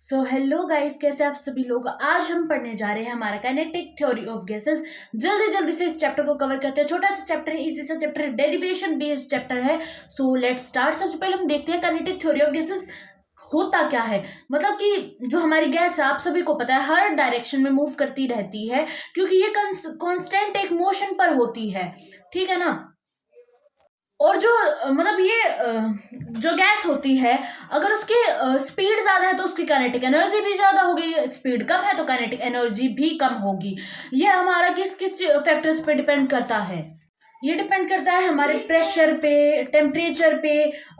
So hello guys, कैसे आप सभी लोग। आज हम पढ़ने जा रहे हैं हमारा काइनेटिक थ्योरी ऑफ गैसेस। जल्दी जल्दी से इस चैप्टर को कवर करते हैं। छोटा सा चैप्टर है, इजी सा चैप्टर है, डेरिवेशन बेस्ड चैप्टर है। So let's start. सबसे पहले हम देखते हैं काइनेटिक थ्योरी ऑफ गैसेस होता क्या है। मतलब कि जो हमारी गैस है, आप सभी को पता है, हर डायरेक्शन में मूव करती रहती है, क्योंकि ये कांस्टेंट एक मोशन पर होती है। ठीक है ना। और जो मतलब ये जो गैस होती है, अगर उसकी स्पीड ज्यादा है तो उसकी काइनेटिक एनर्जी भी ज्यादा होगी, स्पीड कम है तो काइनेटिक एनर्जी भी कम होगी। ये हमारा किस किस फैक्टर्स पे डिपेंड करता है। ये डिपेंड करता है हमारे प्रेशर पे, टेम्परेचर पे,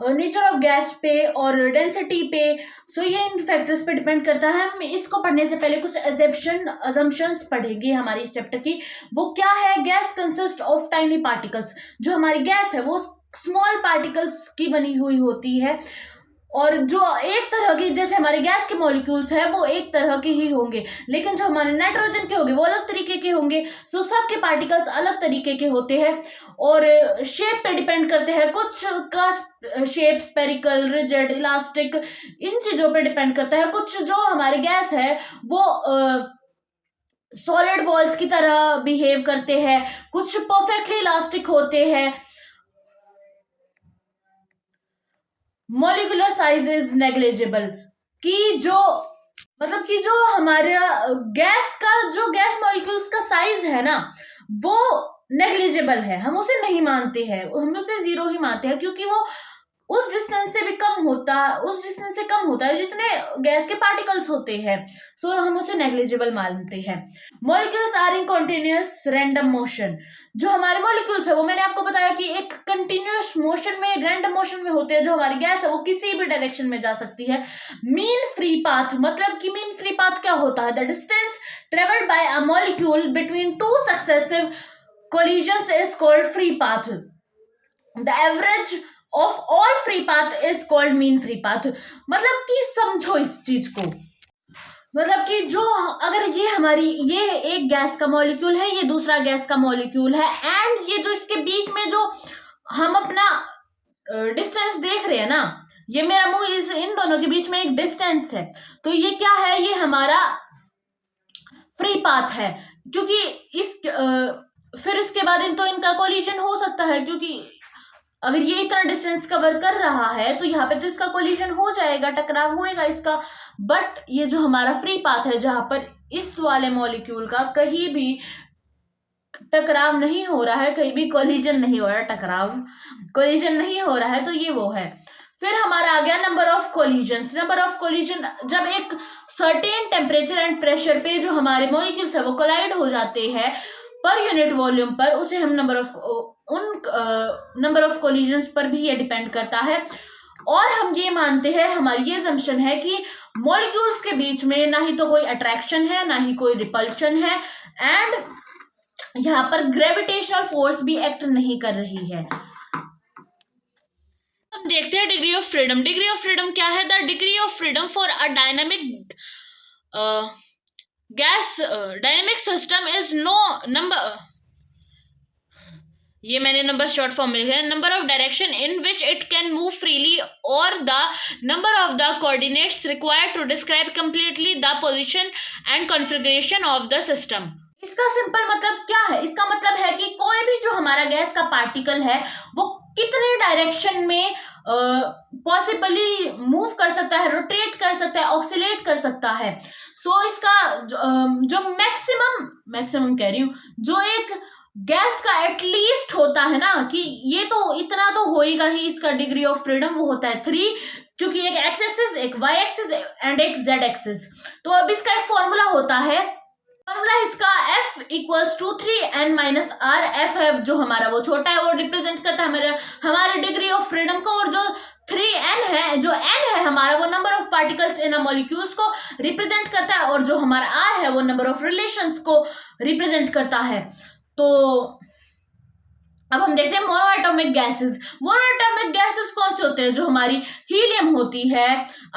नेचर ऑफ गैस पे और डेंसिटी पे। सो ये इन फैक्टर्स पे डिपेंड करता है। हम इसको पढ़ने से पहले कुछ अजम्पशंस पढ़ेंगे हमारी इस चैप्टर की। वो क्या है? Gas consist of tiny particles. जो हमारी गैस है वो स्मॉल पार्टिकल्स की बनी हुई होती है, और जो एक तरह की, जैसे हमारी गैस के मॉलिक्यूल्स है वो एक तरह के ही होंगे, लेकिन जो हमारे नाइट्रोजन के होंगे वो अलग तरीके के होंगे। सो सबके पार्टिकल्स अलग तरीके के होते हैं और शेप पे डिपेंड करते हैं। कुछ का शेप स्पेरिकल, रिजिड, इलास्टिक, इन चीजों पे डिपेंड करता है। कुछ जो हमारी गैस है वो सॉलिड बॉल्स की तरह बिहेव करते हैं, कुछ परफेक्टली इलास्टिक होते हैं। मॉलिक्यूलर साइज इज नेग्लिजिबल, कि जो मतलब कि जो हमारा गैस मॉलिक्यूल्स का साइज है ना, वो नेग्लिजिबल है। हम उसे नहीं मानते हैं, हम उसे जीरो ही मानते हैं, क्योंकि वो उस डिस्टेंस से भी कम होता उस डिस्टेंस से कम होता है जितने गैस के पार्टिकल्स होते हैं। सो हम उसे नेग्लिजिबल मानते हैं। Molecules are in continuous random motion. जो हमारे मॉलिक्यूल्स है वो मैंने आपको बताया कि एक कंटिन्यूस मोशन में, रैंडम मोशन में होते हैं। जो हमारी गैस है वो किसी भी डायरेक्शन में जा सकती है। मीन फ्री पाथ, मतलब कि मीन फ्री पाथ क्या होता है? The distance travelled by a molecule between two successive collisions is called free path. The average of all free path is called mean free path. मतलब कि समझो इस चीज को। मतलब कि जो, अगर ये एक गैस का मॉलिक्यूल है, ये दूसरा गैस का मॉलिक्यूल है, एंड ये जो इसके बीच में जो हम अपना डिस्टेंस देख रहे हैं ना, ये मेरा मुंह, इन दोनों के बीच में एक डिस्टेंस है, तो ये क्या है? ये हमारा फ्री पाथ है। क्योंकि फिर इसके बाद इनका कोलिजन हो सकता है, क्योंकि अगर ये इतना डिस्टेंस कवर कर रहा है तो यहाँ पे तो इसका कोलिजन हो जाएगा, टकराव होएगा इसका। बट ये जो हमारा फ्री पाथ है, जहां पर इस वाले मॉलिक्यूल का कहीं भी टकराव नहीं हो रहा है, कहीं भी कोलिजन नहीं हो रहा, कोलिजन नहीं हो रहा है, तो ये वो है। फिर हमारा आ गया number of collision. Number of collision, जब एक सर्टेन टेम्परेचर एंड प्रेशर पे जो हमारे मॉलिक्यूल्स है वो कोलाइड हो जाते हैं पर यूनिट वॉल्यूम पर, उसे हम नंबर ऑफ कोलिजन्स पर भी ये डिपेंड करता है। और हम ये मानते हैं, हमारी ये असम्पशन है कि मॉलिक्यूल्स के बीच में ना ही तो कोई अट्रैक्शन है, ना ही कोई रिपल्शन है, एंड यहाँ पर ग्रेविटेशनल फोर्स भी एक्ट नहीं कर रही है। हम देखते हैं degree of freedom. Degree of freedom क्या है? The degree of freedom for a dynamic gas dynamic system is no number, ये मैंने नंबर शॉर्ट फॉर्म में लिखा है, number of direction in which it can move freely और the number of the coordinates required to describe completely the position and configuration of the system. इसका simple मतलब क्या है? इसका मतलब है कि कोई भी जो हमारा गैस का पार्टिकल है वो कितने डायरेक्शन में पॉसिबली मूव कर सकता है, रोटेट कर सकता है, ऑक्सीलेट कर सकता है। सो इसका जो मैक्सिमम कह रही हूँ, जो एक गैस का एटलीस्ट होता है ना, कि ये तो इतना तो होएगा ही, इसका डिग्री ऑफ फ्रीडम वो होता है 3, क्योंकि एक एक्स एक्सिस, एक वाई एक्सिस एंड एक जेड एक्सिस। तो अब इसका एक फॉर्मूला होता है, फॉर्मूला इसका F equals to 3n-r। F है जो हमारा वो छोटा है, वो रिप्रेजेंट करता है हमारे डिग्री ऑफ फ्रीडम को, और जो 3n है, जो n है हमारा, वो number of particles in a molecules को रिप्रेजेंट करता है, और जो हमारा r है वो नंबर ऑफ रिलेशंस को रिप्रेजेंट करता है। तो अब हम देखते हैं मोनोएटॉमिक गैसेस। मोनोएटॉमिक गैसेस कौन से होते हैं? जो हमारी हीलियम होती है,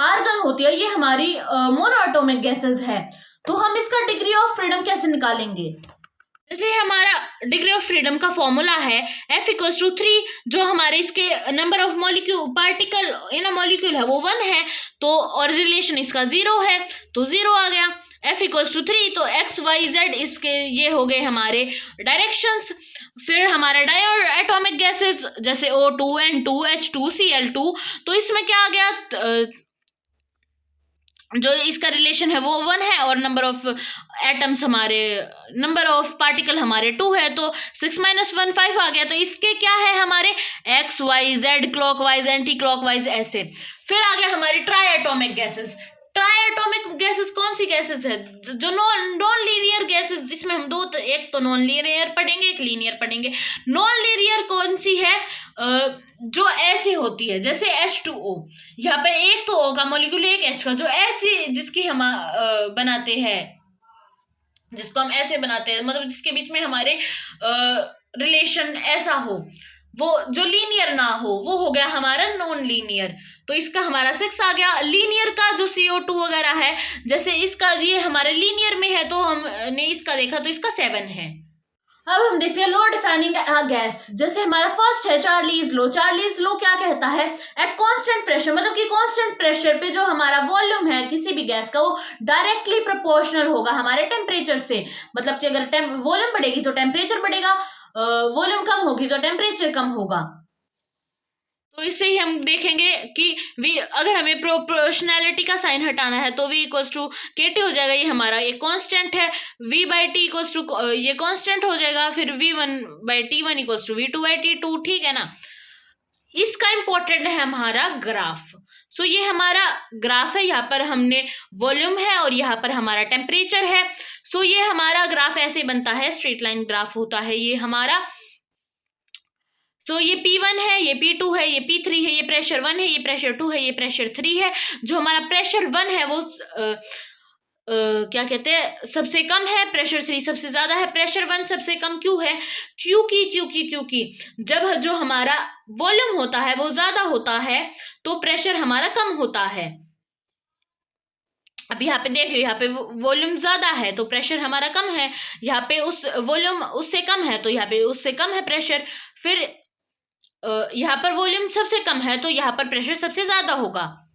आर्गन होती है, ये हमारी मोनोएटॉमिक गैसेस है। तो हम इसका डिग्री ऑफ फ्रीडम कैसे निकालेंगे? जैसे हमारा डिग्री ऑफ फ्रीडम का फॉर्मूला है F=3, जो हमारे इसके number of molecule particle in a molecule है वो 1 है, तो और रिलेशन इसका 0 है तो 0 आ गया। F=3 तो XYZ इसके ये हो गए हमारे डायरेक्शंस। फिर हमारा डाई एटॉमिक गैसेस जैसे O2 N2 H2 Cl2, तो इसमें क्या आ गया, जो इसका रिलेशन है वो 1 है और नंबर ऑफ एटम्स हमारे नंबर ऑफ पार्टिकल हमारे 2 है, तो 6 - 1 5 आ गया। तो इसके क्या है हमारे XYZ क्लॉकवाइज एंटी क्लॉकवाइज ऐसे। फिर आ गया हमारी try atomic gases. Try atomic gases कौन सी गैसेस है, जो नॉन लीनियर गैसेस, इसमें हम दो, एक तो नॉन लीनियर पढ़ेंगे एक लीनियर पढ़ेंगे। नॉन लीनियर कौन सी है, जो ऐसी होती है जैसे H2O, यहाँ पे एक तो O का मॉलिक्यूल एक H का, जो ऐसी जिसकी हम बनाते हैं, जिसको हम ऐसे बनाते हैं, मतलब जिसके बीच में हमारे रिलेशन ऐसा हो, वो जो लीनियर ना हो, वो हो गया हमारा नॉन लीनियर। तो इसका हमारा 6 आ गया। लीनियर का जो CO2 वगैरह है, जैसे इसका ये हमारे लीनियर में है तो हमने इसका देखा तो इसका 7 है। अब हम देखते हैं लो डिफाइनिंग गैस। जैसे हमारा फर्स्ट है चार्लीज लो। चार्लीज लो क्या कहता है, एट कांस्टेंट प्रेशर, मतलब कि कांस्टेंट प्रेशर पे जो हमारा वॉल्यूम है किसी भी गैस का वो डायरेक्टली प्रोपोर्शनल होगा हमारे टेम्परेचर से। मतलब कि अगर वॉल्यूम बढ़ेगी तो टेम्परेचर बढ़ेगा, वॉल्यूम कम होगी तो टेम्परेचर कम होगा। तो इससे ही हम देखेंगे कि v, अगर हमें प्रोपोर्शनैलिटी का साइन हटाना है तो V=KT हो जाएगा। ये हमारा एक कांस्टेंट है। V/T ये कांस्टेंट हो जाएगा। फिर V1/T1 V2/T2, ठीक है ना। इसका इंपॉर्टेंट है हमारा ग्राफ। सो ये हमारा ग्राफ है, यहाँ पर हमने वॉल्यूम है और यहाँ पर हमारा टेम्परेचर है। सो ये हमारा ग्राफ ऐसे बनता है, स्ट्रेट लाइन ग्राफ होता है ये हमारा। तो ये P1 है, ये P2 है, ये P3 है, ये प्रेशर 1 है, ये प्रेशर 2 है, ये प्रेशर 3 है। जो हमारा प्रेशर 1 है वो क्या कहते हैं सबसे कम है, प्रेशर 3 सबसे ज्यादा है। प्रेशर 1 सबसे कम क्यों है, क्योंकि जब जो हमारा वॉल्यूम होता है वो ज्यादा होता है तो प्रेशर हमारा कम होता है। अब यहाँ पे देखिए, यहाँ पे वॉल्यूम ज्यादा है तो प्रेशर हमारा कम है, यहाँ पे उस वॉल्यूम उससे कम है तो यहाँ पे उससे कम है प्रेशर। फिर यहाँ पर वॉल्यूम सबसे कम है तो यहाँ पर प्रेशर सबसे ज्यादा होगा।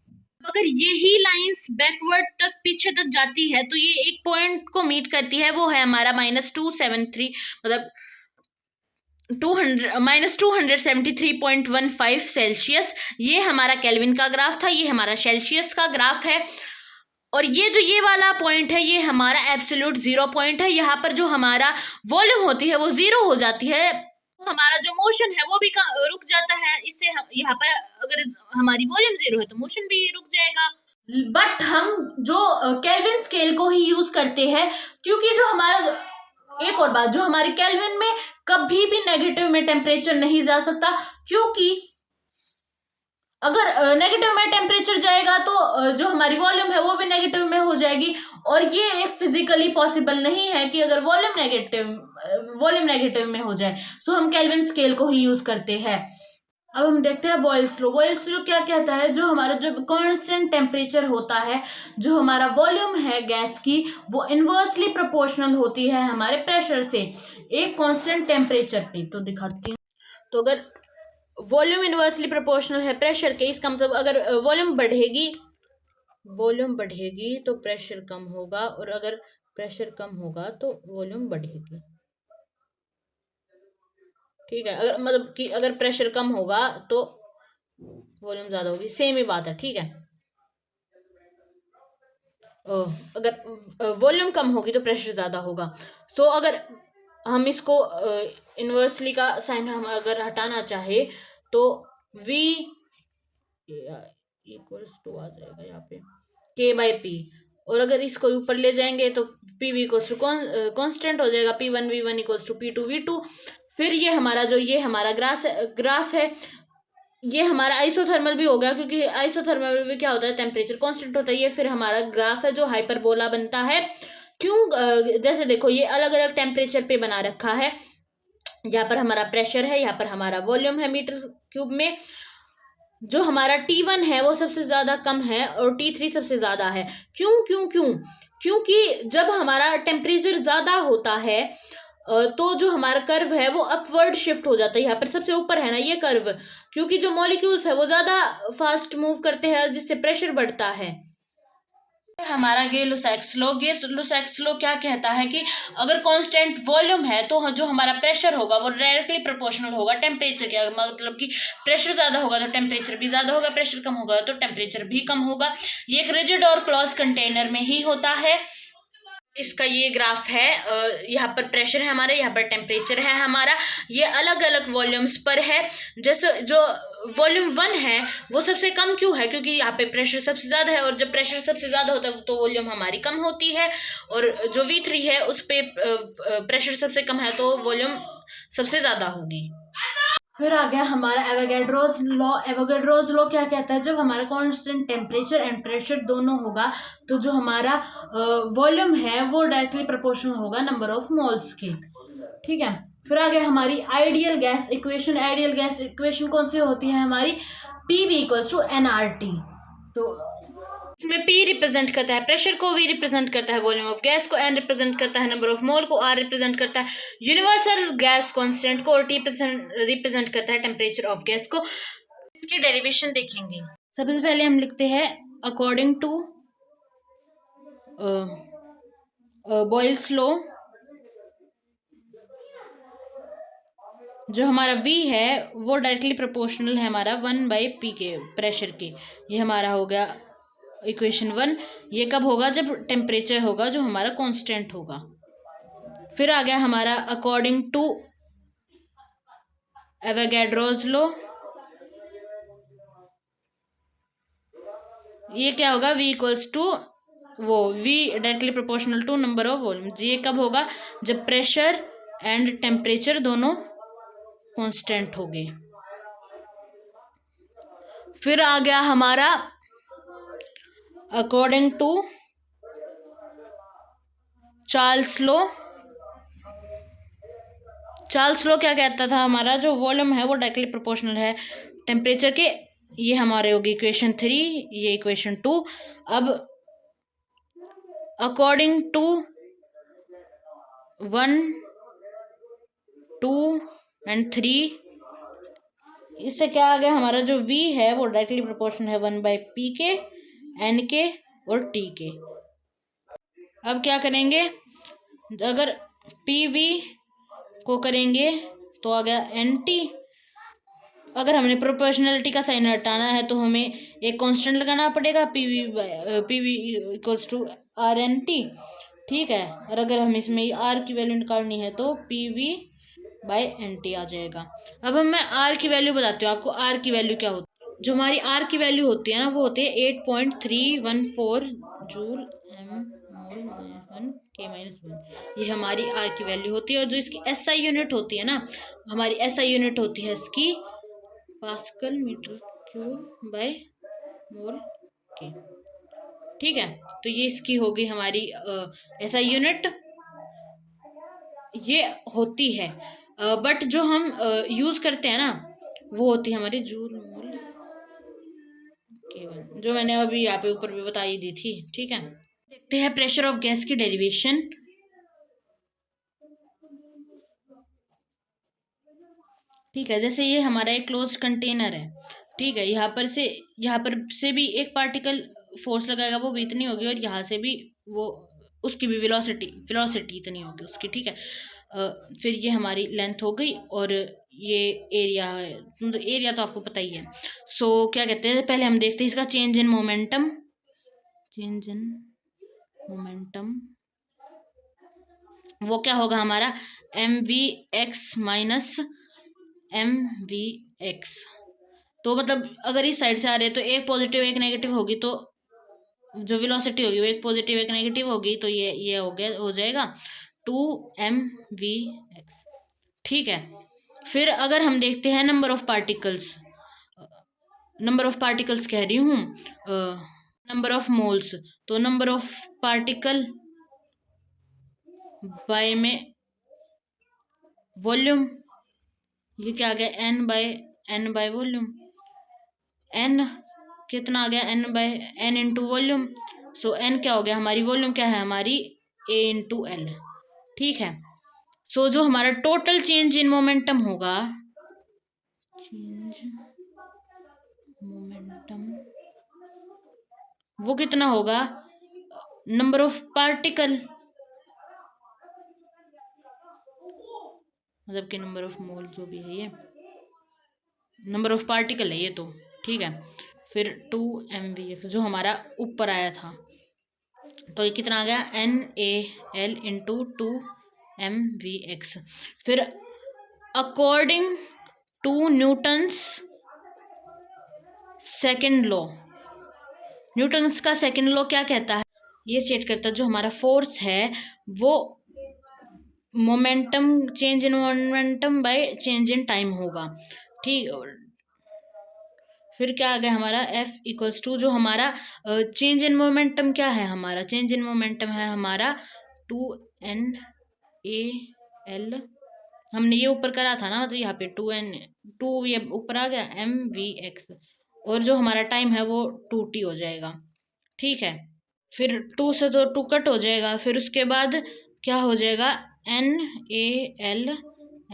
अगर यही लाइंस बैकवर्ड तक पीछे तक जाती है तो ये एक पॉइंट को मीट करती है, वो है हमारा -273, मतलब 273.15 सेल्सियस। ये हमारा केल्विन का ग्राफ था, ये हमारा सेल्सियस का ग्राफ है। और ये जो ये वाला पॉइंट है ये हमारा एब्सोल्यूट 0 पॉइंट है। यहाँ पर जो हमारा वॉल्यूम होती है वो 0 हो जाती है, हमारा जो मोशन है वो भी रुक जाता है। इससे हम यहाँ पर अगर हमारी वॉल्यूम 0 है तो मोशन भी रुक जाएगा। बट हम जो केल्विन स्केल को ही यूज करते हैं, क्योंकि जो हमारा एक और बात, जो हमारी केल्विन में कभी भी नेगेटिव में टेम्परेचर नहीं जा सकता, क्योंकि अगर नेगेटिव में टेम्परेचर जाएगा तो जो हमारी वॉल्यूम है वो भी नेगेटिव में हो जाएगी। और ये फिजिकली पॉसिबल नहीं है कि अगर वॉल्यूम नेगेटिव में हो जाए। सो हम केल्विन स्केल को ही यूज करते हैं। अब हम देखते हैं बॉयल्स लॉ। बॉयल्स लॉ क्या कहता है, जो हमारा जो कांस्टेंट टेम्परेचर होता है, जो हमारा वॉल्यूम है गैस की, वो इनवर्सली प्रोपोर्शनल होती है हमारे प्रेशर से एक कांस्टेंट टेम्परेचर पे। तो दिखाती हूँ। तो अगर वॉल्यूम इनवर्सली प्रोपोर्शनल है प्रेशर के, इसका मतलब अगर वॉल्यूम बढ़ेगी तो प्रेशर कम होगा, और अगर प्रेशर कम होगा तो वॉल्यूम बढ़ेगी। ठीक है, अगर मतलब कि अगर प्रेशर कम होगा तो वॉल्यूम ज्यादा होगी, सेम ही बात है। ठीक है, अगर वॉल्यूम कम होगी तो प्रेशर ज्यादा होगा। सो अगर हम इसको इनवर्सली का साइन हम अगर हटाना चाहे तो V = आ जाएगा यहाँ पे K/P, और अगर इसको ऊपर ले जाएंगे तो PV कांस्टेंट हो जाएगा। P1 V1 = P2 V2। फिर ये हमारा ग्राफ है, ये हमारा आइसोथर्मल भी हो गया, क्योंकि आइसोथर्मल में क्या होता है टेम्परेचर कांस्टेंट होता है। ये फिर हमारा ग्राफ है जो हाइपरबोला बनता है। क्यों, जैसे देखो ये अलग अलग टेम्परेचर पे बना रखा है। यहाँ पर हमारा प्रेशर है, यहाँ पर हमारा वॉल्यूम है मीटर क्यूब में। जो हमारा T1 है वो सबसे ज्यादा कम है और T3 सबसे ज्यादा है। क्योंकि जब हमारा टेम्परेचर ज्यादा होता है तो जो हमारा कर्व है वो अपवर्ड शिफ्ट हो जाता है। यहाँ पर सबसे ऊपर है ना ये कर्व, क्योंकि जो मॉलिक्यूल्स है वो ज्यादा फास्ट मूव करते हैं जिससे प्रेशर बढ़ता है। हमारा गे लुसैक्स लॉ, गे लुसैक्स लॉ क्या कहता है कि अगर कांस्टेंट वॉल्यूम है तो जो हमारा प्रेशर होगा वो डायरेक्टली प्रोपोर्शनल होगा टेम्परेचर के, मतलब कि प्रेशर ज़्यादा होगा तो टेम्परेचर भी ज़्यादा होगा, प्रेशर कम होगा तो टेम्परेचर भी कम होगा। ये एक रिजिड और क्लोज कंटेनर में ही होता है। इसका ये ग्राफ है, यहाँ पर प्रेशर है हमारा, यहाँ पर टेम्परेचर है हमारा, ये अलग अलग वॉल्यूम्स पर है। जैसे जो वॉल्यूम 1 है वो सबसे कम क्यों है, क्योंकि यहाँ पे प्रेशर सबसे ज़्यादा है, और जब प्रेशर सबसे ज़्यादा होता है तो वॉल्यूम हमारी कम होती है। और जो V3 है उस पर प्रेशर सबसे कम है तो वॉल्यूम सबसे ज़्यादा होगी। फिर आ गया हमारा एवोगैड्रोस लॉ। एवोगैड्रोस लॉ क्या कहता है, जब हमारा कांस्टेंट टेम्परेचर एंड प्रेशर दोनों होगा तो जो हमारा वॉल्यूम है वो डायरेक्टली प्रोपोर्शनल होगा नंबर ऑफ मोल्स के। ठीक है, फिर आ गया हमारी ideal gas equation. Ideal gas equation कौन सी होती है हमारी, PV इक्वल्स टू nRT। तो इसमें P रिप्रेजेंट करता है प्रेशर को, V रिप्रेजेंट करता है वॉल्यूम ऑफ गैस को, N रिप्रेजेंट करता है नंबर ऑफ मोल को, R रिप्रेजेंट करता है यूनिवर्सल गैस कांस्टेंट को, और T रिप्रेजेंट करता है टेम्परेचर ऑफ गैस को। इसकी डेरिवेशन देखेंगे। सबसे पहले हम लिखते हैं अकॉर्डिंग टू बॉयल्स लॉ, जो हमारा V है वो डायरेक्टली प्रोपोर्शनल है हमारा 1/P के प्रेशर के। ये हमारा हो गया इक्वेशन 1। ये कब होगा, जब टेम्परेचर होगा जो हमारा कांस्टेंट होगा। फिर आ गया हमारा अकॉर्डिंग टू एवोगैड्रोस लॉ, ये क्या होगा, V इक्वल्स टू वो V directly proportional to number of volume. ये कब होगा, जब प्रेशर एंड टेम्परेचर दोनों कांस्टेंट हो गए। फिर आ गया हमारा according to Charles law. Charles law क्या कहता था, हमारा जो वॉल्यूम है वो डायरेक्टली प्रोपोर्शनल है टेम्परेचर के। ये हमारे होगी इक्वेशन 3, ये इक्वेशन 2। अब अकॉर्डिंग टू 1, 2 एंड 3, इससे क्या आ गया, हमारा जो V है वो डायरेक्टली प्रोपोर्शनल है 1/P के, N के और T के। अब क्या करेंगे, अगर PV को करेंगे तो आ गया NT। अगर हमने प्रोपोर्शनलिटी का साइन हटाना है तो हमें एक कांस्टेंट लगाना पड़ेगा, PV इक्वल्स टू RNT। ठीक है, और अगर हम इसमें R की वैल्यू निकालनी है तो PV/NT आ जाएगा। अब मैं R की वैल्यू बताती हूँ आपको। R की वैल्यू क्या होती है, जो हमारी R की वैल्यू होती है ना वो होती है 8.314 जूल K-1। ये हमारी R की वैल्यू होती है। और जो इसकी SI यूनिट होती है ना, हमारी SI यूनिट होती है इसकी pascal metre cube by mole के। ठीक है, तो ये इसकी होगी हमारी SI यूनिट, ये होती है। बट जो हम यूज करते हैं ना वो होती है हमारी जूल मोल K-1, जो मैंने अभी यहाँ पे ऊपर भी बताई दी थी। ठीक है, देखते हैं प्रेशर ऑफ गैस की डेरिवेशन। ठीक है, जैसे ये हमारा एक क्लोज कंटेनर है। ठीक है, यहाँ पर से भी एक पार्टिकल फोर्स लगाएगा वो भी इतनी होगी, और यहाँ से भी वो उसकी भी वेलोसिटी इतनी होगी उसकी। ठीक है, फिर ये हमारी लेंथ हो गई, और ये एरिया है, तो एरिया तो आपको पता ही है। सो क्या कहते हैं, पहले हम देखते हैं इसका चेंज इन मोमेंटम। वो क्या होगा हमारा, mvx माइनस mvx। तो मतलब अगर इस साइड से आ रहे हैं तो एक पॉजिटिव एक नेगेटिव होगी, तो जो वेलोसिटी होगी वो एक पॉजिटिव एक नेगेटिव होगी, तो ये हो जाएगा 2mvx। ठीक है, फिर अगर हम देखते हैं नंबर ऑफ पार्टिकल्स कह रही हूँ, नंबर ऑफ मोल्स, तो नंबर ऑफ पार्टिकल बाय में वॉल्यूम, ये क्या आ गया, n बाय वॉल्यूम। n कितना आ गया, n इंटू वॉल्यूम। सो n क्या हो गया, हमारी वॉल्यूम क्या है हमारी A इंटू L। ठीक है, सो जो हमारा टोटल चेंज इन मोमेंटम होगा, चेंज मोमेंटम, वो कितना होगा, नंबर ऑफ पार्टिकल, मतलब कि नंबर ऑफ मोल जो भी है, ये नंबर ऑफ पार्टिकल है ये तो, ठीक है। फिर 2 mvx जो हमारा ऊपर आया था, तो ये कितना आ गया, NaL इंटू 2 mvx। फिर according to Newton's second law, Newton's का सेकेंड लॉ क्या कहता है, ये स्टेट करता है जो हमारा फोर्स है वो momentum, change in momentum by change in time होगा, ठीक। फिर क्या आ गया हमारा F इक्वल्स टू, जो हमारा चेंज इन मोमेंटम क्या है, हमारा चेंज इन मोमेंटम है हमारा 2NaL, हमने ये ऊपर करा था ना, मतलब यहाँ पे 2 ये ऊपर आ गया mvx, और जो हमारा टाइम है वो 2t हो जाएगा, ठीक है। फिर 2 से तो 2 कट हो जाएगा, फिर उसके बाद क्या हो जाएगा, NaL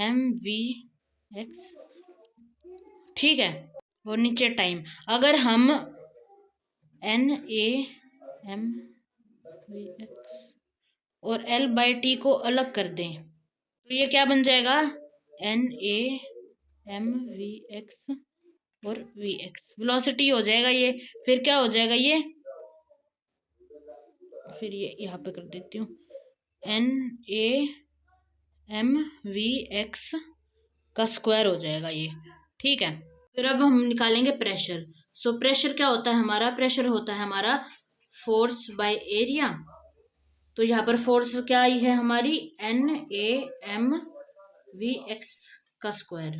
mvx, ठीक है। और नीचे टाइम, अगर हम NaMvx और L/T को अलग कर दें तो ये क्या बन जाएगा, NaMvx और Vx, वेलोसिटी हो जाएगा ये। फिर क्या हो जाएगा ये, फिर ये यहाँ पे कर देती हूँ, NaMvx का स्क्वायर हो जाएगा ये, ठीक है। फिर अब हम निकालेंगे प्रेशर। सो प्रेशर क्या होता है हमारा, प्रेशर होता है हमारा फोर्स बाय एरिया। तो यहाँ पर फोर्स क्या आई है हमारी, NaMvx का स्क्वायर,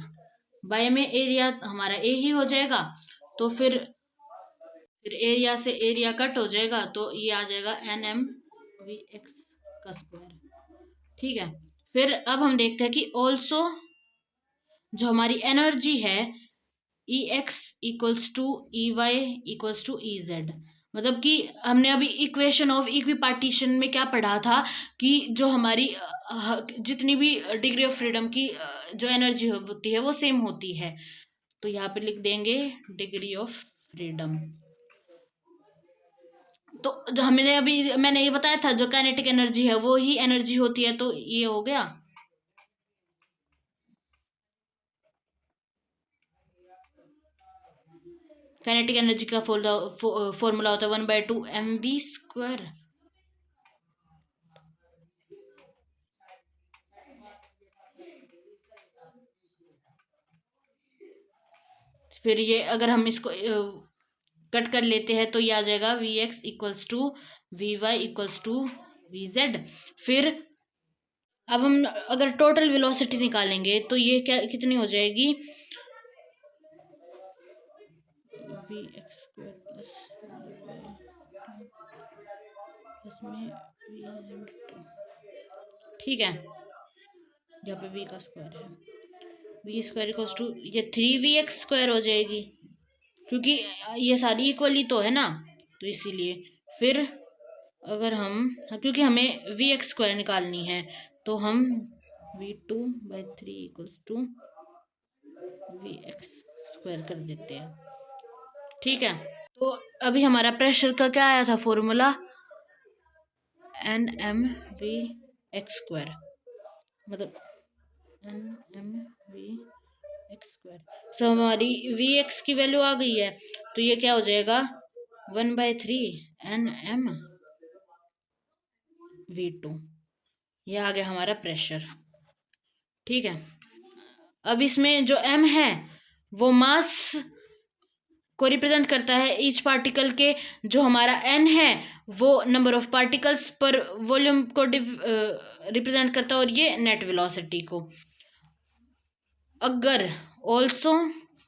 बाय में एरिया हमारा ए ही हो जाएगा, तो फिर एरिया से एरिया कट हो जाएगा, तो ये आ जाएगा NMVx का स्क्वायर, ठीक है। फिर अब हम देखते हैं कि ऑल्सो जो हमारी एनर्जी है Ex equals to EY equals to EZ, मतलब कि हमने अभी इक्वेशन ऑफ इक्विपार्टीशन में क्या पढ़ा था कि जो हमारी जितनी भी डिग्री ऑफ फ्रीडम की जो एनर्जी होती है वो सेम होती है, तो यहाँ पे लिख देंगे डिग्री ऑफ फ्रीडम। तो जो हमने अभी मैंने ये बताया था जो काइनेटिक एनर्जी है वो ही एनर्जी होती है, तो ये हो गया। काइनेटिक एनर्जी का फॉर्मूला होता है 1/2 mv²। फिर ये अगर हम इसको कट कर लेते हैं तो ये आ जाएगा Vx equals to Vy equals to Vz। फिर अब हम अगर टोटल वेलोसिटी निकालेंगे तो ये क्या कितनी हो जाएगी, Vx² प्लस में Vz², ठीक है। यहाँ पे V का स्क्वायर है, V² इक्वल्स टू ये 3Vx² हो जाएगी, क्योंकि ये सारी इक्वली तो है ना, तो इसीलिए। फिर अगर हम, क्योंकि हमें Vx² निकालनी है, तो हम V2/3 इक्वल्स टू Vx² कर देते हैं, ठीक है। तो अभी हमारा प्रेशर का क्या आया था फॉर्मूला, NmVx², मतलब NmVx²। सो हमारी Vx की वैल्यू आ गई है, तो ये क्या हो जाएगा 1/3 Nmv2, ये आ गया हमारा प्रेशर, ठीक है। अब इसमें जो m है वो मास को रिप्रेजेंट करता है ईच पार्टिकल के, जो हमारा n है वो नंबर ऑफ पार्टिकल्स पर वॉल्यूम को रिप्रेजेंट करता है, और ये नेट वेलोसिटी को। अगर ऑल्सो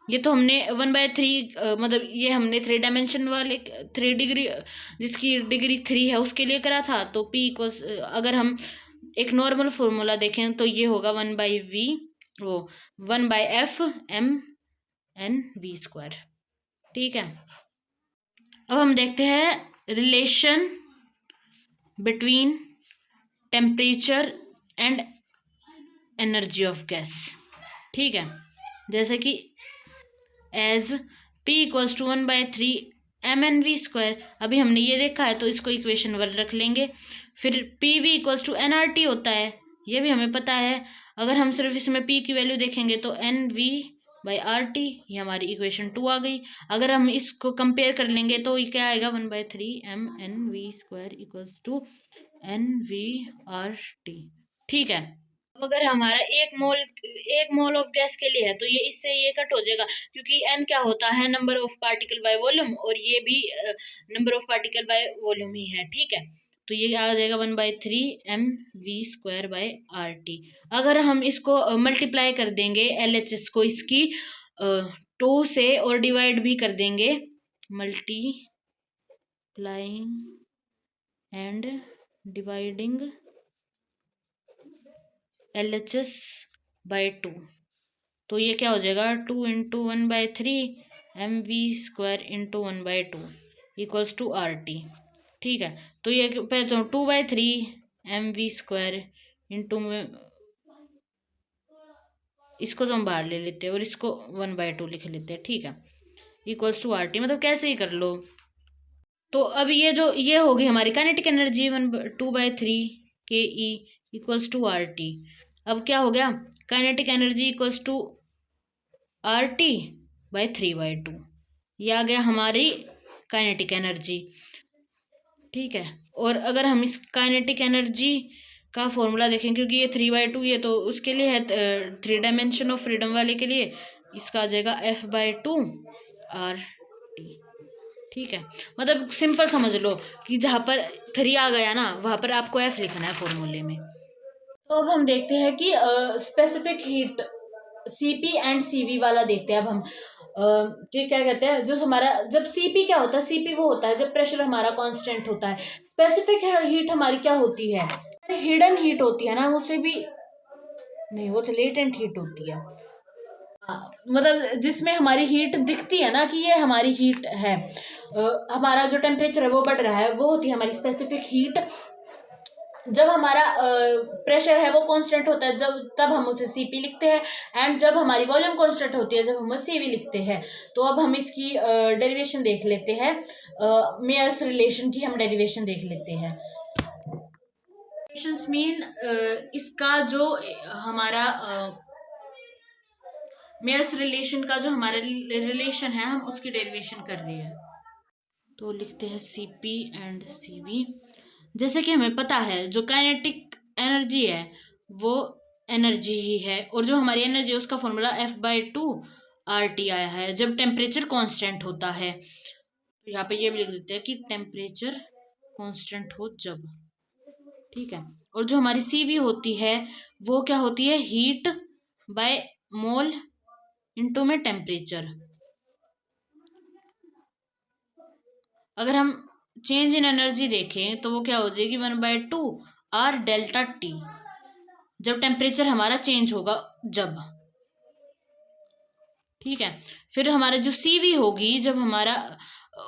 ये तो हमने 1/3 मतलब ये हमने 3 डायमेंशन वाले 3 डिग्री जिसकी डिग्री 3 है उसके लिए करा था, तो P इक्वल्स, अगर हम एक नॉर्मल फॉर्मूला देखें तो ये होगा 1/F mn_v², ठीक है। अब हम देखते हैं relation between temperature and energy of gas. ठीक है, जैसे कि as P equals to 1/3 mnv²। अभी हमने ये देखा है तो इसको इक्वेशन 1 रख लेंगे। फिर PV इक्वल्स टू nRT होता है, ये भी हमें पता है। अगर हम सिर्फ इसमें P की वैल्यू देखेंगे तो NV/RT, ये हमारी इक्वेशन 2 आ गई। अगर हम इसको कंपेयर कर लेंगे तो ये क्या आएगा, 1/3 mnv² इक्वल्स टू NV/RT। ठीक है, अगर हमारा एक मोल ऑफ गैस के लिए है तो ये इससे ये कट हो जाएगा, क्योंकि n क्या होता है, number of particle by volume, और ये भी number of particle by volume ही है। ठीक है, तो ये आ जाएगा 1/3 mv² /RT। अगर हम इसको मल्टीप्लाई कर देंगे LHS को इसकी 2 से, और डिवाइड भी कर देंगे, मल्टीप्लाइंग एंड डिवाइडिंग LHS/2, तो ये क्या हो जाएगा, 2 × 1/3 mv² × 1/2 इक्वल्स टू RT। ठीक है, तो ये पहले तो 2/3 mv² इंटू में, इसको तो हम बाहर ले लेते हैं और इसको 1/2 लिख लेते हैं। ठीक है, इक्वल्स टू RT, मतलब कैसे ही कर लो। तो अब ये होगी हमारी kinetic energy 2/3 KE equals to RT। अब क्या हो गया, kinetic energy equals to RT/3/2, ये आ गया हमारी काइनेटिक एनर्जी। ठीक है, और अगर हम इस काइनेटिक एनर्जी का फॉर्मूला देखें, क्योंकि ये 3/2 ये तो उसके लिए है, 3 डायमेंशन ऑफ फ्रीडम वाले के लिए, इसका आ जाएगा F/2RT। ठीक है, मतलब सिंपल समझ लो कि जहाँ पर 3 आ गया ना, वहाँ पर आपको F लिखना है फॉर्मूले में। तो अब हम देखते हैं कि specific heat CP and CV वाला देखते हैं। अब हम कि क्या कहते हैं, जो हमारा जब CP क्या होता है, CP वो होता है जब प्रेशर हमारा कांस्टेंट होता है। स्पेसिफिक हीट हमारी क्या होती है, हिडन हीट होती है ना, उसे भी नहीं, वो तो लेटेंट हीट होती है। मतलब जिसमें हमारी हीट दिखती है ना कि ये हमारी हीट है, हमारा जो टेम्परेचर है वो बढ़ रहा है, वो होती है हमारी स्पेसिफिक हीट। जब हमारा प्रेशर है वो कांस्टेंट होता है, जब तब हम उसे CP लिखते हैं, एंड जब हमारी वॉल्यूम कांस्टेंट होती है जब हम उसे CV लिखते हैं। तो अब हम इसकी डेरिवेशन देख लेते हैं, मेयर्स रिलेशन की हम डेरिवेशन देख लेते हैं। मीन इसका जो हमारा मेयर्स रिलेशन का जो हमारा रिलेशन है, हम उसकी डेरिवेशन कर रहे हैं। तो लिखते हैं CP एंड CV। जैसे कि हमें पता है जो काइनेटिक एनर्जी है वो एनर्जी ही है, और जो हमारी एनर्जी है उसका फॉर्मूला F/2RT आया है जब टेम्परेचर कांस्टेंट होता है। तो यहाँ पे ये भी लिख देते हैं कि टेम्परेचर कांस्टेंट हो जब। ठीक है, और जो हमारी CV होती है वो क्या होती है, हीट बाय मोल इनटू में टेम्परेचर। अगर हम चेंज इन एनर्जी देखें तो वो क्या हो जाएगी, 1/2R∆T, जब टेम्परेचर हमारा चेंज होगा जब। ठीक है, फिर हमारा जो CV होगी जब हमारा,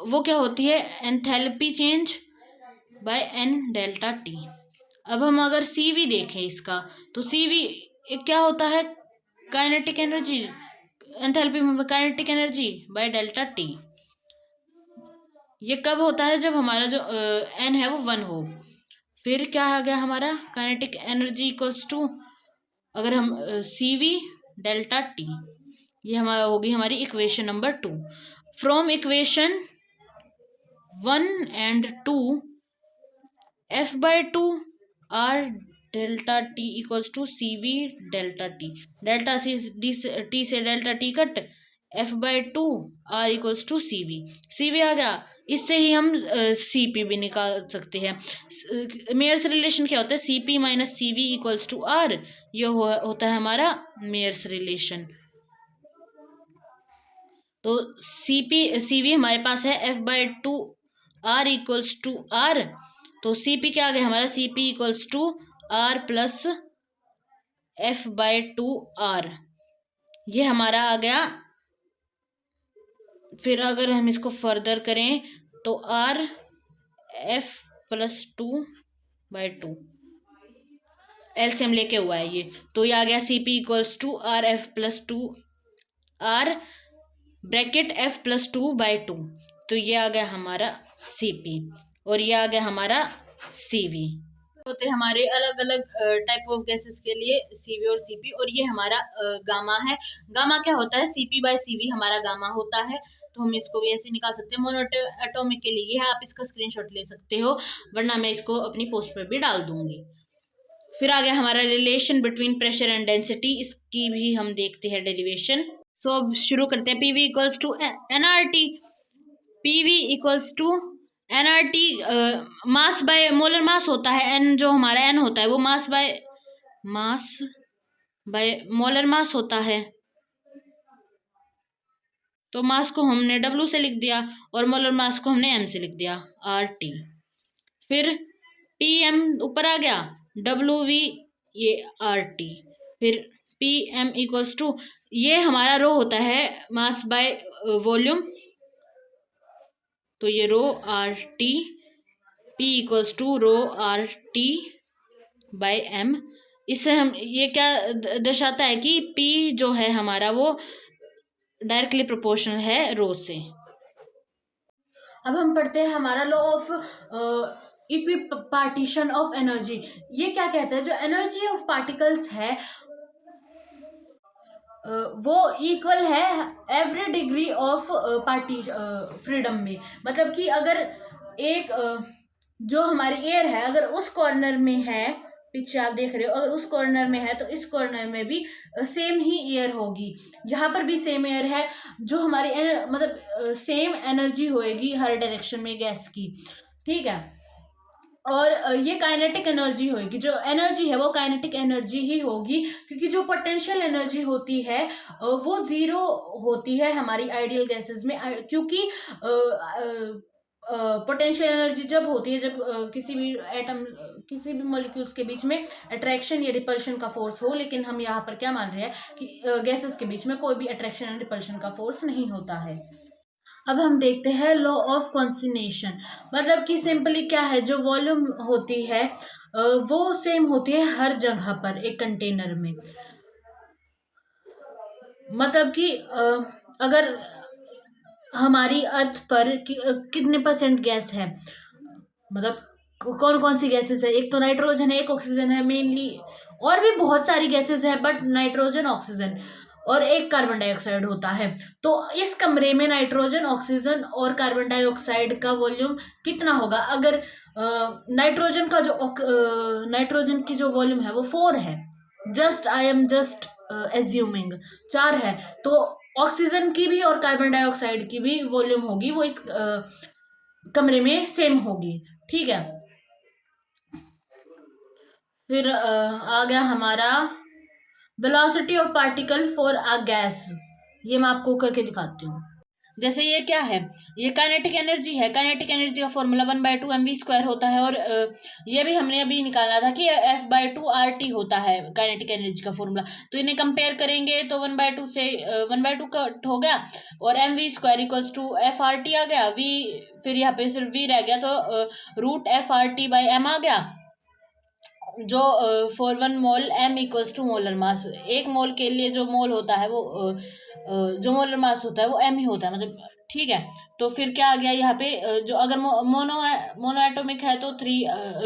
वो क्या होती है, एंथैल्पी चेंज बाय N∆T। अब हम अगर CV देखें इसका, तो CV क्या होता है, kinetic energy, enthalpy kinetic energy by ΔT। ये कब होता है, जब हमारा जो N है वो 1 हो। फिर क्या आ गया हमारा, काइनेटिक एनर्जी इक्वल्स टू, अगर हम CV∆T, ये हमारा होगी हमारी equation number 2। From equation 1 and 2, F/2R∆T equals to CV∆T। T से ΔT cut, F/2R equals to CV आ गया। इससे ही हम CP भी निकाल सकते हैं। मेयर्स रिलेशन क्या होता है, CP - CV equals to R, ये होता है हमारा मेयर्स रिलेशन। तो CV हमारे पास है F/2R इक्वल्स टू R, तो CP क्या आ गया हमारा, CP equals to R plus F/2R, ये हमारा आ गया। फिर अगर हम इसको फर्दर करें तो R F +2/2, एलसीएम लेके हुआ है ये, तो ये आ गया CP equals to RF+2 R bracket F+2/2। तो ये आ गया हमारा CP और ये आ गया हमारा CV। होते हैं हमारे अलग अलग टाइप ऑफ गैसेस के लिए CV और CP, और ये हमारा गामा है। गामा क्या होता है? CP/CV हमारा गामा होता है, तो हम इसको भी ऐसे निकाल सकते हैं। मोनो एटॉमिक के लिए है, आप इसका स्क्रीनशॉट ले सकते हो, वरना मैं इसको अपनी पोस्ट पर भी डाल दूंगी। फिर आ गया हमारा relation between pressure and density, इसकी भी हम देखते हैं डेरिवेशन। सो अब शुरू करते हैं। PV equals to NRT। PV equals to NRT mass by molar mass होता है। N जो हमारा N होता है वो मास बाय मोलर मास होता है, तो मास को हमने W से लिख दिया और मोलर मास को हमने M से लिख दिया, RT। फिर PM ऊपर आ गया, WV ये RT। फिर PM इक्वल्स टू, ये हमारा रो होता है मास बाय वॉल्यूम, तो ये rho RT। P equals to rho RT by M। इससे हम ये क्या दर्शाता है कि P जो है हमारा वो डायरेक्टली प्रोपोर्शनल है रो से। अब हम पढ़ते हैं हमारा law of equipartition of energy. ये क्या कहता है? जो एनर्जी ऑफ पार्टिकल्स है वो इक्वल है every degree of party freedom में। मतलब कि अगर एक जो हमारी एयर है अगर उस कॉर्नर में है, पीछे आप देख रहे हो, अगर उस कॉर्नर में है तो इस कॉर्नर में भी सेम ही एयर होगी। यहाँ पर भी सेम एयर है, जो हमारी मतलब सेम एनर्जी होएगी हर डायरेक्शन में गैस की, ठीक है। और ये काइनेटिक एनर्जी होगी, जो एनर्जी है वो काइनेटिक एनर्जी ही होगी, क्योंकि जो पोटेंशियल एनर्जी होती है वो जीरो होती है हमारी आइडियल गैसेस में, क्योंकि पोटेंशियल एनर्जी जब होती है जब किसी भी एटम किसी भी मॉलिक्यूल्स के बीच में अट्रैक्शन या रिपल्शन का फोर्स हो। लेकिन हम यहाँ पर क्या मान रहे हैं कि गैसेस के बीच में कोई भी अट्रैक्शन एंड रिपल्शन का फोर्स नहीं होता है। अब हम देखते हैं लॉ ऑफ कॉन्सिनेशन। मतलब कि सिंपली क्या है, जो वॉल्यूम होती है वो सेम होती है हर जगह पर एक कंटेनर में। मतलब कि अगर हमारी अर्थ पर कितने % गैस है, मतलब कौन कौन सी गैसेस है? एक तो नाइट्रोजन है, एक ऑक्सीजन है मेनली, और भी बहुत सारी गैसेस है, बट नाइट्रोजन, ऑक्सीजन और एक कार्बन डाइऑक्साइड होता है। तो इस कमरे में नाइट्रोजन, ऑक्सीजन और कार्बन डाइऑक्साइड का वॉल्यूम कितना होगा? अगर नाइट्रोजन की जो वॉल्यूम है वो 4 है, आई एम जस्ट एज्यूमिंग 4 है, तो ऑक्सीजन की भी और कार्बन डाइऑक्साइड की भी वॉल्यूम होगी वो इस कमरे में सेम होगी, ठीक है। फिर आ गया हमारा velocity of particle for a gas. ये मैं आपको करके दिखाती हूँ। जैसे ये क्या है, ये काइनेटिक एनर्जी है। काइनेटिक एनर्जी का फॉर्मूला 1/2 mv² होता है, और ये भी हमने अभी निकाला था कि F/2 RT होता है काइनेटिक एनर्जी का फॉर्मूला। तो इन्हें कंपेयर करेंगे तो 1/2 से 1/2 कट हो गया, और mv² इक्वल्स टू FRT आ गया। v फिर यहाँ पे सिर्फ v रह गया, तो रूट FRT/m आ गया, जो for 1 mole m equals to molar mass. एक मोल के लिए जो मोल होता है वो जो मोलर मास होता है वो m ही होता है, मतलब, ठीक है। तो फिर क्या आ गया यहाँ पे, जो अगर मोनो एटोमिक है तो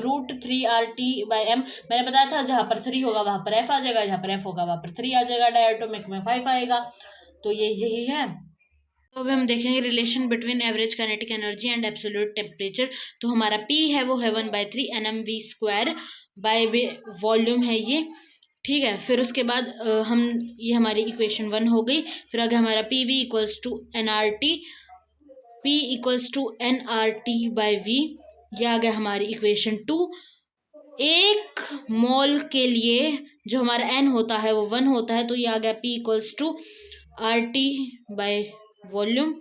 √3RT/m। मैंने बताया था जहाँ पर 3 होगा वहाँ पर f आ जाएगा, जहाँ पर f होगा वहाँ पर 3 आ जाएगा, डायटोमिक में 5 आएगा। तो ये यही है। तो अभी हम देखेंगे relation between average kinetic energy and absolute temperature. तो हमारा P है वो है 1/3 nmv² बाय वॉल्यूम है ये, ठीक है। फिर उसके बाद हम ये हमारी इक्वेशन 1 हो गई। फिर आगे हमारा PV equals to NRT, P equals to NRT/V, ये आ गया हमारी इक्वेशन 2। एक मोल के लिए जो हमारा N होता है वो 1 होता है, तो ये आ गया P इक्वल्स टू RT/वॉल्यूम।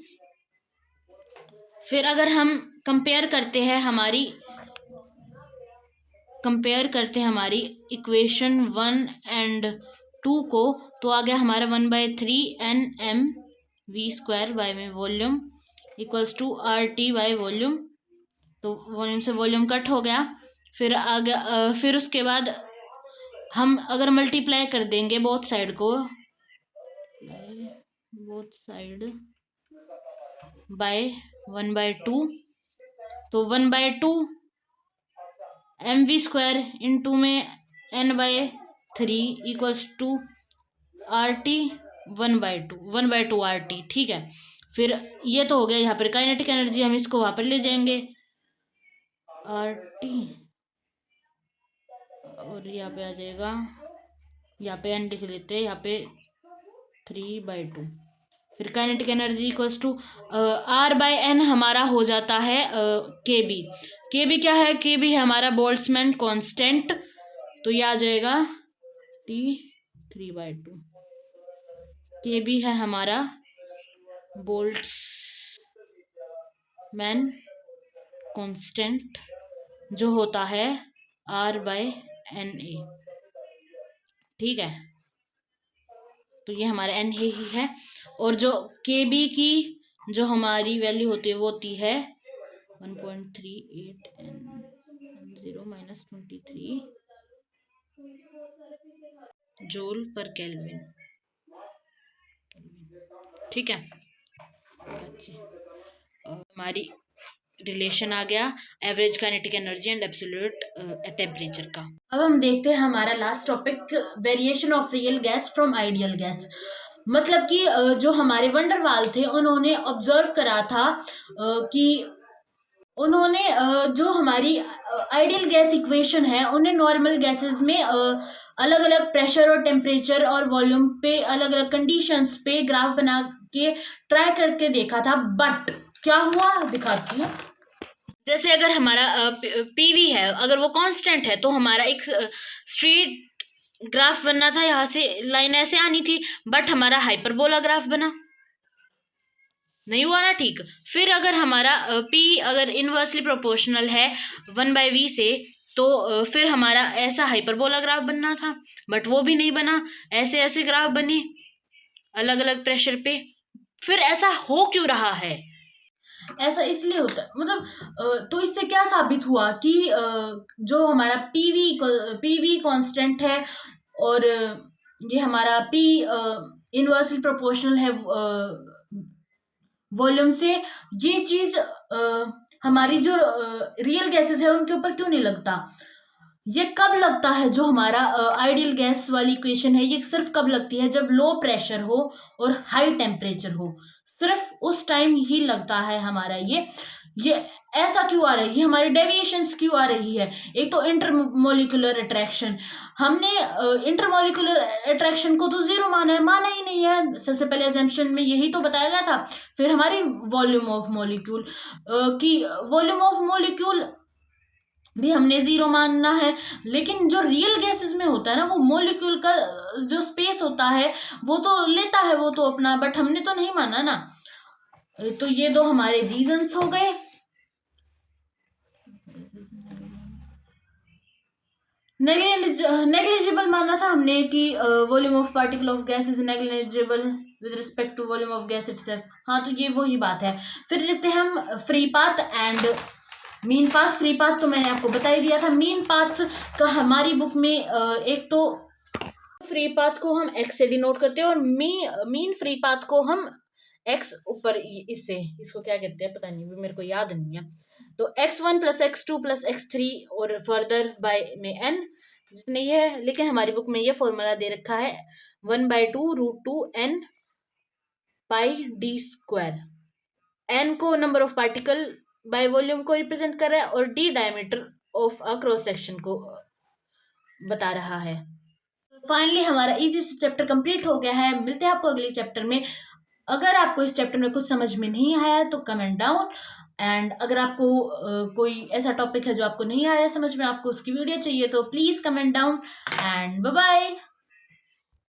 फिर अगर हम कंपेयर करते हैं हमारी इक्वेशन 1 एंड 2 को, तो आ गया हमारा 1/3 nmv² बाय में वॉल्यूम इक्वल्स टू RT/वॉल्यूम। तो वॉल्यूम से वॉल्यूम कट हो गया। फिर आ गया फिर उसके बाद हम अगर मल्टीप्लाई कर देंगे बोथ साइड को, बोथ साइड बाय 1/2, तो 1/2 mv² इंटू में n/3 equals to RT 1/2 RT। ठीक है, फिर ये तो हो गया यहाँ पर काइनेटिक एनर्जी, हम इसको वहाँ पर ले जाएंगे RT, और यहाँ पे आ जाएगा, यहाँ पे n लिख लेते हैं, यहाँ पे 3/2, फिर kinetic energy equals to R/n हमारा हो जाता है KB। KB क्या है? KB है हमारा बोल्ट्जमैन कांस्टेंट, तो ये आ जाएगा T 3/2। KB है हमारा बोल्ट्जमैन कांस्टेंट जो होता है R/NA। ठीक है, तो ये हमारा N ही है, और जो KB की जो हमारी वैल्यू होती है वो होती है 1.38 N0 - 23 जूल पर केल्विन। ठीक है, हमारी रिलेशन आ गया average kinetic energy and absolute temperature का। अब हम देखते हैं हमारा last topic, variation of real gas from ideal gas. मतलब कि जो हमारे वंडरवाल थे उन्होंने ऑब्जर्व करा था कि उन्होंने जो हमारी आइडियल गैस इक्वेशन है उन्हें नॉर्मल गैसेस में अलग अलग प्रेशर और टेम्परेचर और वॉल्यूम पे अलग अलग कंडीशंस पे ग्राफ बना के ट्राई करके देखा था, बट क्या हुआ दिखाती हूँ। जैसे अगर हमारा PV है, अगर वो कांस्टेंट है तो हमारा एक स्ट्रेट ग्राफ बनना था, यहाँ से लाइन ऐसे आनी थी, बट हमारा हाइपरबोला ग्राफ बना, नहीं हुआ ना। ठीक, फिर अगर हमारा P अगर इनवर्सली प्रोपोर्शनल है 1/v से, तो फिर हमारा ऐसा हाइपरबोला ग्राफ बनना था, बट वो भी नहीं बना, ऐसे ऐसे ग्राफ बने अलग अलग प्रेशर पे। फिर ऐसा हो क्यों रहा है? ऐसा इसलिए होता है, मतलब तो इससे क्या साबित हुआ कि जो हमारा PV कांस्टेंट है और ये हमारा P इनवर्सली प्रोपोर्शनल है वॉल्यूम से, ये चीज हमारी जो रियल गैसेस है उनके ऊपर क्यों नहीं लगता? ये कब लगता है? जो हमारा आइडियल गैस वाली इक्वेशन है ये सिर्फ कब लगती है? जब लो प्रेशर हो और हाई टेम्परेचर हो, सिर्फ उस टाइम ही लगता है हमारा ये ऐसा क्यों आ रही है? हमारी डेविएशंस क्यों आ रही है? एक तो इंटरमोलिकुलर अट्रैक्शन, हमने इंटरमोलिकुलर अट्रैक्शन को तो जीरो माना ही नहीं है। सबसे पहले अजम्पशन में यही तो बताया गया था। फिर हमारी वॉल्यूम ऑफ मॉलिक्यूल की वॉल्यूम ऑफ मॉलिक्यूल भी हमने जीरो मानना है, लेकिन जो रियल गैसेस में होता है ना, वो मॉलिक्यूल का जो स्पेस होता है वो तो लेता है वो तो अपना, बट हमने तो नहीं माना ना। तो ये दो हमारे रीजंस हो गए। नेग्लिजिबल माना था हमने कि volume of particle of gas is negligible with respect to volume of gas itself. हाँ, तो ये वही बात है। फिर देखते हैं हम free path and mean path. Free path तो मैंने आपको बता ही दिया था। मीन पाथ का हमारी बुक में एक तो फ्री पाथ को हम x से डिनोट करते हैं और मीन फ्री पाथ को हम x ऊपर इससे, इसको क्या कहते हैं पता नहीं, मेरे को याद नहीं है। तो x1 + x2 + x3 और फर्दर बाय में n जितने ये है, लेकिन हमारी बुक में ये फॉर्मूला दे रखा है 1/2√2n πd²। n को number of particle by volume को रिप्रेजेंट कर रहा है और d diameter of a cross section को बता रहा है। फाइनली हमारा इजी चैप्टर कंप्लीट हो गया है। मिलते हैं आपको अगले चैप्टर में। अगर आपको इस चैप्टर में कुछ समझ में नहीं आया तो कमेंट डाउन, एंड अगर आपको कोई ऐसा टॉपिक है जो आपको नहीं आया समझ में, आपको उसकी वीडियो चाहिए, तो please comment down and bye bye.